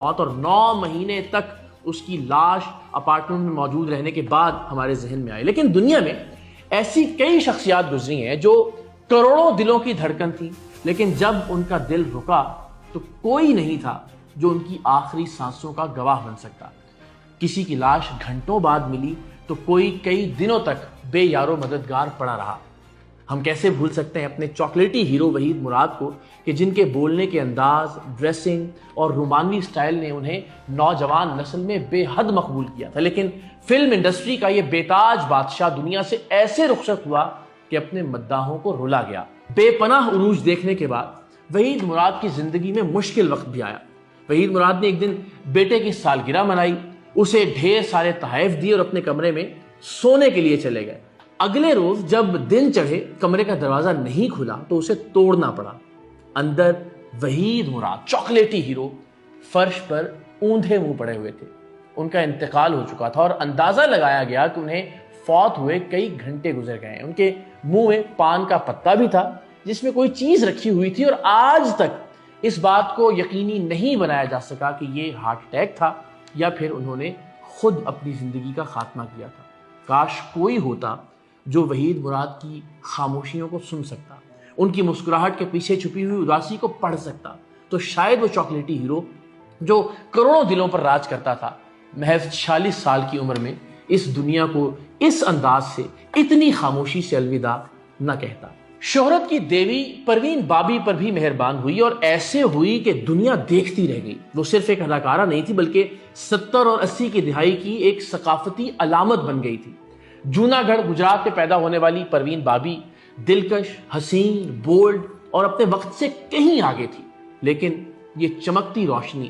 موت اور 9 مہینے تک اس کی لاش اپارٹمنٹ میں موجود رہنے کے بعد ہمارے ذہن میں آئی۔ لیکن دنیا میں ایسی کئی شخصیات گزری ہیں جو کروڑوں دلوں کی دھڑکن تھی، لیکن جب ان کا دل رکا تو کوئی نہیں تھا جو ان کی آخری سانسوں کا گواہ بن سکتا۔ کسی کی لاش گھنٹوں بعد ملی تو کوئی کئی دنوں تک بے یارو مددگار پڑا رہا۔ ہم کیسے بھول سکتے ہیں اپنے چاکلیٹی ہیرو وحید مراد کو، کہ جن کے بولنے کے انداز، ڈریسنگ اور رومانوی سٹائل نے انہیں نوجوان نسل میں بے حد مقبول کیا تھا، لیکن فلم انڈسٹری کا یہ بے تاج بادشاہ دنیا سے ایسے رخصت ہوا کہ اپنے مداحوں کو رلا گیا۔ بے پناہ عروج دیکھنے کے بعد وحید مراد کی زندگی میں مشکل وقت بھی آیا۔ وحید مراد نے ایک دن بیٹے کی سالگرہ منائی، اسے ڈھیر سارے تحائف دیے اور اپنے کمرے میں سونے کے لیے چلے گئے۔ اگلے روز جب دن چڑھے، کمرے کا دروازہ نہیں کھلا تو اسے توڑنا پڑا۔ اندر وحید مراد چاکلیٹی ہیرو فرش پر اوندھے منہ پڑے ہوئے تھے۔ ان کا انتقال ہو چکا تھا اور اندازہ لگایا گیا کہ انہیں فوت ہوئے کئی گھنٹے گزر گئے ہیں۔ ان کے منہ میں پان کا پتا بھی تھا جس میں کوئی چیز رکھی ہوئی تھی، اور آج تک اس بات کو یقینی نہیں بنایا جا سکا کہ یہ ہارٹ اٹیک تھا یا پھر انہوں نے خود اپنی زندگی کا خاتمہ کیا تھا۔ کاش کوئی ہوتا جو وحید مراد کی خاموشیوں کو سن سکتا، ان کی مسکراہٹ کے پیچھے چھپی ہوئی اداسی کو پڑھ سکتا، تو شاید وہ چاکلیٹی ہیرو جو کروڑوں دلوں پر راج کرتا تھا، محض 46 سال کی عمر میں اس دنیا کو اس انداز سے، اتنی خاموشی سے الوداع نہ کہتا۔ شہرت کی دیوی پروین بابی پر بھی مہربان ہوئی، اور ایسے ہوئی کہ دنیا دیکھتی رہ گئی۔ وہ صرف ایک اداکارہ نہیں تھی بلکہ 70 اور 80 کی دہائی کی ایک ثقافتی علامت بن گئی تھی۔ جوناگڑھ گجرات میں پیدا ہونے والی پروین بابی دلکش، حسین، بولڈ اور اپنے وقت سے کہیں آگے تھی، لیکن یہ چمکتی روشنی